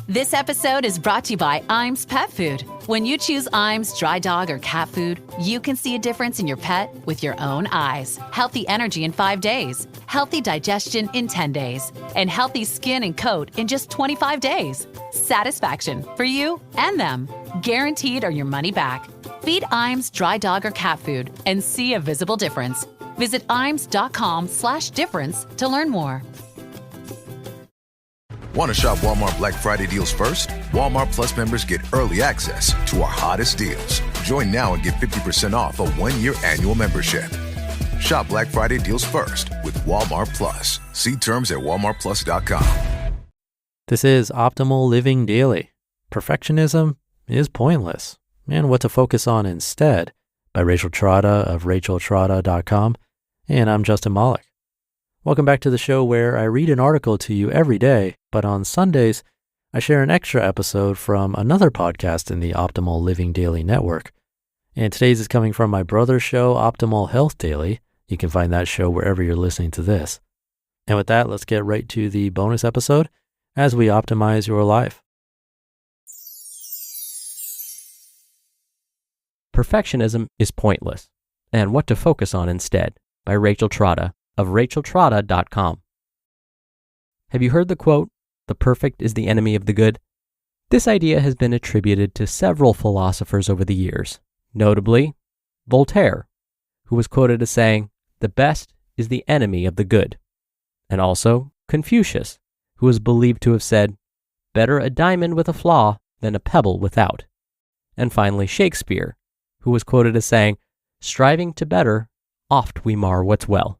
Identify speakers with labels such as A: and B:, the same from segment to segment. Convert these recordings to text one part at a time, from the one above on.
A: This episode is brought to you by Iams Pet Food. When you choose Iams dry dog or cat food, you can see a difference in your pet with your own eyes. Healthy energy in 5 days, healthy digestion in 10 days, and healthy skin and coat in just 25 days. Satisfaction for you and them. Guaranteed or your money back. Feed Iams dry dog or cat food and see a visible difference. Visit iams.com/difference to learn more.
B: Want to shop Walmart Black Friday deals first? Walmart Plus members get early access to our hottest deals. Join now and get 50% off a 1-year annual membership. Shop Black Friday deals first with Walmart Plus. See terms at walmartplus.com.
C: This is Optimal Living Daily. Perfectionism is pointless, and what to focus on instead, by Rachel Trotta of racheltrotta.com. And I'm Justin Malik. Welcome back to the show where I read an article to you every day, but on Sundays, I share an extra episode from another podcast in the Optimal Living Daily network. And today's is coming from my brother's show, Optimal Health Daily. You can find that show wherever you're listening to this. And with that, let's get right to the bonus episode as we optimize your life.
D: Perfectionism is pointless, and what to focus on instead, by Rachel Trotta of racheltrotta.com. Have you heard the quote, "The perfect is the enemy of the good"? This idea has been attributed to several philosophers over the years, notably Voltaire, who was quoted as saying, "The best is the enemy of the good," and also Confucius, who is believed to have said, "Better a diamond with a flaw than a pebble without," and finally Shakespeare, who was quoted as saying, "Striving to better, oft we mar what's well."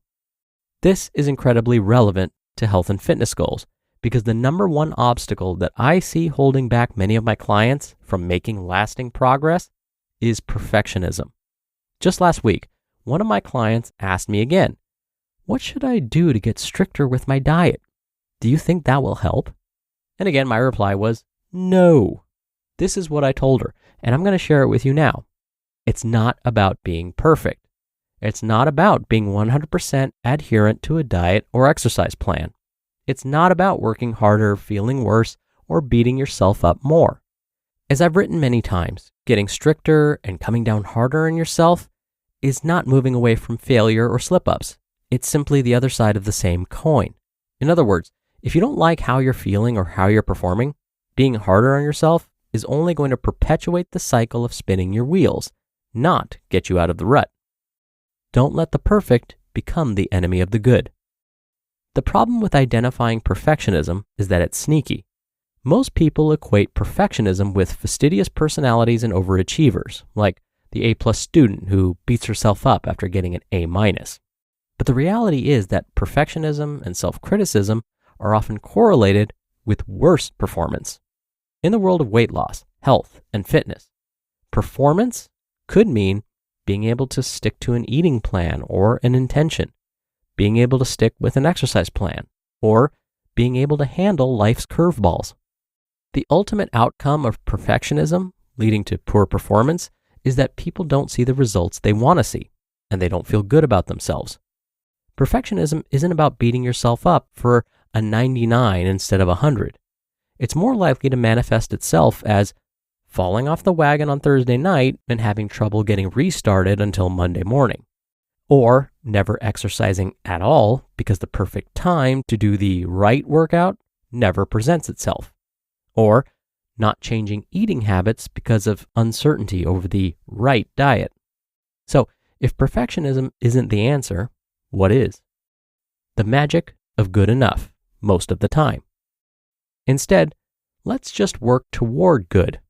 D: This is incredibly relevant to health and fitness goals because the number one obstacle that I see holding back many of my clients from making lasting progress is perfectionism. Just last week, one of my clients asked me again, "What should I do to get stricter with my diet? Do you think that will help?" And again, my reply was, no. This is what I told her, and I'm going to share it with you now. It's not about being perfect. It's not about being 100% adherent to a diet or exercise plan. It's not about working harder, feeling worse, or beating yourself up more. As I've written many times, getting stricter and coming down harder on yourself is not moving away from failure or slip-ups. It's simply the other side of the same coin. In other words, if you don't like how you're feeling or how you're performing, being harder on yourself is only going to perpetuate the cycle of spinning your wheels, not get you out of the rut. Don't let the perfect become the enemy of the good. The problem with identifying perfectionism is that it's sneaky. Most people equate perfectionism with fastidious personalities and overachievers, like the A+ student who beats herself up after getting an A-. But the reality is that perfectionism and self-criticism are often correlated with worse performance. In the world of weight loss, health, and fitness, performance could mean being able to stick to an eating plan or an intention, being able to stick with an exercise plan, or being able to handle life's curveballs. The ultimate outcome of perfectionism leading to poor performance is that people don't see the results they want to see, and they don't feel good about themselves. Perfectionism isn't about beating yourself up for a 99 instead of 100. It's more likely to manifest itself as falling off the wagon on Thursday night and having trouble getting restarted until Monday morning, or never exercising at all because the perfect time to do the right workout never presents itself, or not changing eating habits because of uncertainty over the right diet. So, if perfectionism isn't the answer, what is? The magic of good enough most of the time. Instead, let's just work toward good.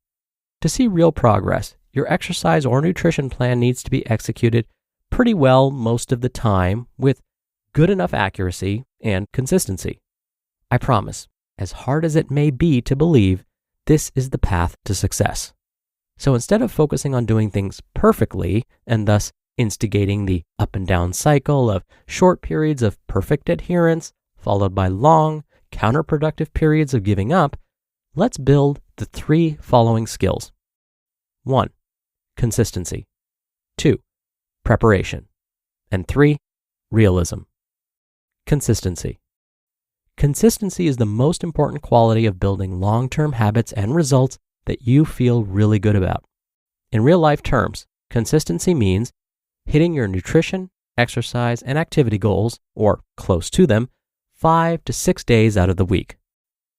D: To see real progress, your exercise or nutrition plan needs to be executed pretty well most of the time with good enough accuracy and consistency. I promise, as hard as it may be to believe, this is the path to success. So instead of focusing on doing things perfectly and thus instigating the up and down cycle of short periods of perfect adherence followed by long, counterproductive periods of giving up, let's build the 3 following skills. 1. Consistency. 2. Preparation. And 3. Realism. Consistency. Consistency is the most important quality of building long-term habits and results that you feel really good about. In real-life terms, consistency means hitting your nutrition, exercise, and activity goals, or close to them, 5 to 6 days out of the week.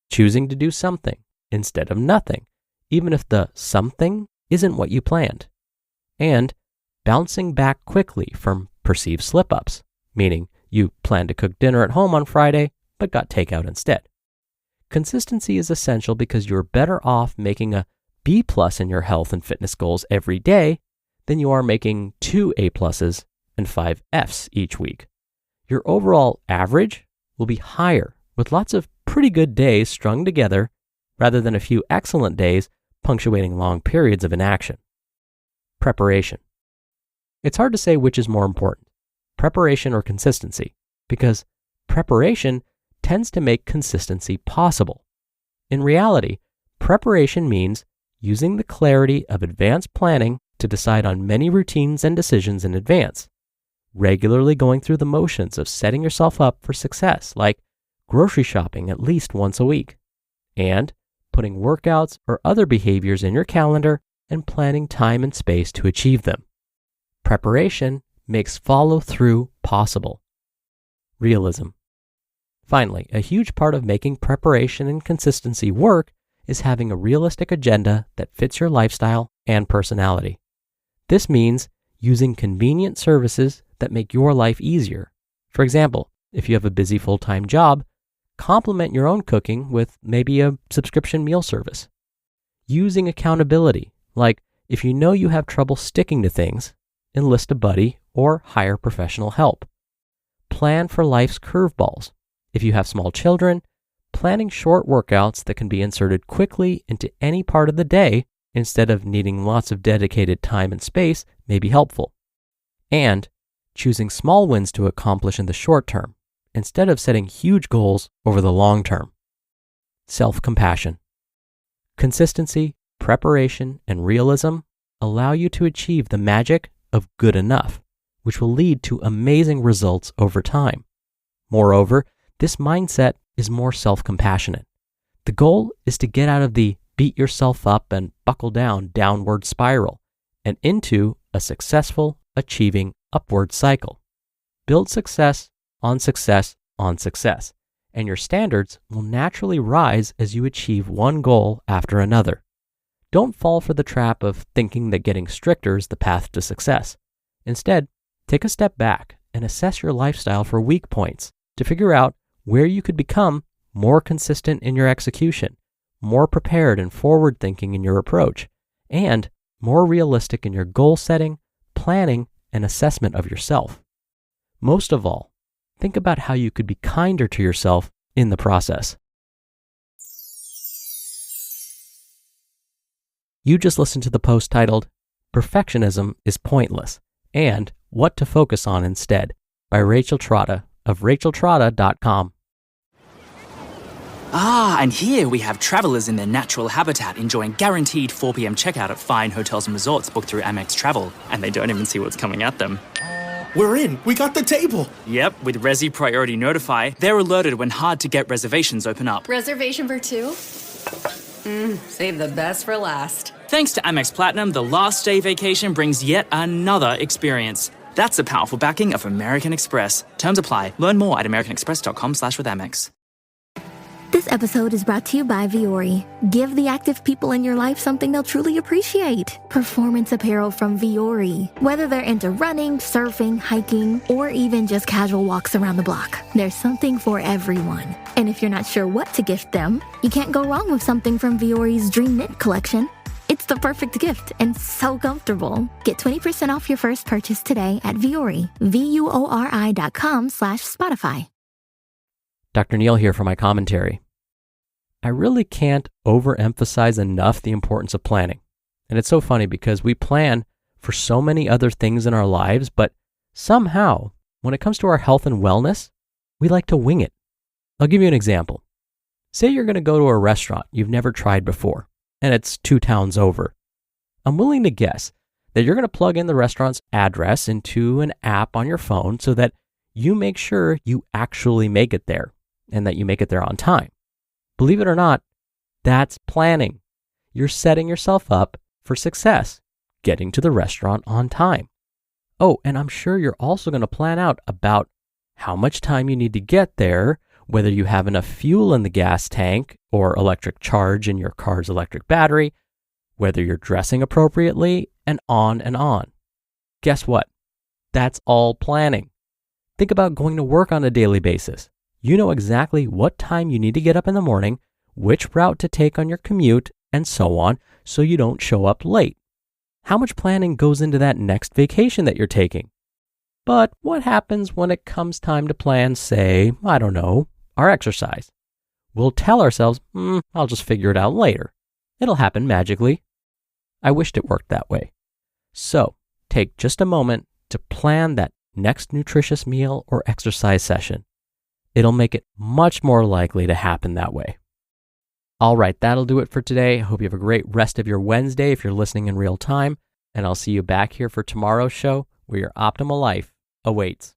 D: Choosing to do something instead of nothing, even if the something isn't what you planned. And bouncing back quickly from perceived slip-ups, meaning you planned to cook dinner at home on Friday, but got takeout instead. Consistency is essential because you're better off making a B+ in your health and fitness goals every day than you are making 2 A+ and 5 Fs each week. Your overall average will be higher with lots of pretty good days strung together rather than a few excellent days punctuating long periods of inaction. Preparation. It's hard to say which is more important, preparation or consistency, because preparation tends to make consistency possible. In reality, preparation means using the clarity of advanced planning to decide on many routines and decisions in advance, regularly going through the motions of setting yourself up for success, like grocery shopping at least once a week, and putting workouts or other behaviors in your calendar and planning time and space to achieve them. Preparation makes follow-through possible. Realism. Finally, a huge part of making preparation and consistency work is having a realistic agenda that fits your lifestyle and personality. This means using convenient services that make your life easier. For example, if you have a busy full-time job, complement your own cooking with maybe a subscription meal service. Using accountability, like if you know you have trouble sticking to things, enlist a buddy or hire professional help. Plan for life's curveballs. If you have small children, planning short workouts that can be inserted quickly into any part of the day instead of needing lots of dedicated time and space may be helpful. And choosing small wins to accomplish in the short term instead of setting huge goals over the long term. Self-compassion. Consistency, preparation, and realism allow you to achieve the magic of good enough, which will lead to amazing results over time. Moreover, this mindset is more self-compassionate. The goal is to get out of the beat yourself up and buckle down downward spiral and into a successful, achieving upward cycle. Build success on success on success, and your standards will naturally rise as you achieve one goal after another. Don't fall for the trap of thinking that getting stricter is the path to success. Instead, take a step back and assess your lifestyle for weak points to figure out where you could become more consistent in your execution, more prepared and forward-thinking in your approach, and more realistic in your goal setting, planning, and assessment of yourself. Most of all, think about how you could be kinder to yourself in the process. You just listened to the post titled, Perfectionism is Pointless, and What to Focus on Instead by Rachel Trotta of racheltrotta.com.
E: And here we have travelers in their natural habitat enjoying guaranteed 4 p.m. checkout at fine hotels and resorts booked through Amex Travel, and they don't even see what's coming at them.
F: We're in. We got the table.
E: Yep, with Resi Priority Notify, they're alerted when hard-to-get reservations open up.
G: Reservation for 2? Save the best for last.
E: Thanks to Amex Platinum, the last day vacation brings yet another experience. That's the powerful backing of American Express. Terms apply. Learn more at americanexpress.com/withAmex.
H: This episode is brought to you by Vuori. Give the active people in your life something they'll truly appreciate. Performance apparel from Vuori. Whether they're into running, surfing, hiking, or even just casual walks around the block, there's something for everyone. And if you're not sure what to gift them, you can't go wrong with something from Vuori's Dream Knit collection. It's the perfect gift and so comfortable. Get 20% off your first purchase today at Vuori, VUORI.com/Spotify.
D: Dr. Neil here for my commentary. I really can't overemphasize enough the importance of planning. And it's so funny because we plan for so many other things in our lives, but somehow, when it comes to our health and wellness, we like to wing it. I'll give you an example. Say you're going to go to a restaurant you've never tried before, and it's 2 towns over. I'm willing to guess that you're going to plug in the restaurant's address into an app on your phone so that you make sure you actually make it there. and that you make it there on time. Believe it or not, that's planning. You're setting yourself up for success, getting to the restaurant on time. Oh, and I'm sure you're also going to plan out about how much time you need to get there, whether you have enough fuel in the gas tank or electric charge in your car's electric battery, whether you're dressing appropriately, and on and on. Guess what? That's all planning. Think about going to work on a daily basis. You know exactly what time you need to get up in the morning, which route to take on your commute, and so on, so you don't show up late. How much planning goes into that next vacation that you're taking? But what happens when it comes time to plan, say, I don't know, our exercise? We'll tell ourselves, I'll just figure it out later. It'll happen magically. I wished it worked that way. So, take just a moment to plan that next nutritious meal or exercise session. It'll make it much more likely to happen that way. All right, that'll do it for today. I hope you have a great rest of your Wednesday if you're listening in real time, and I'll see you back here for tomorrow's show where your optimal life awaits.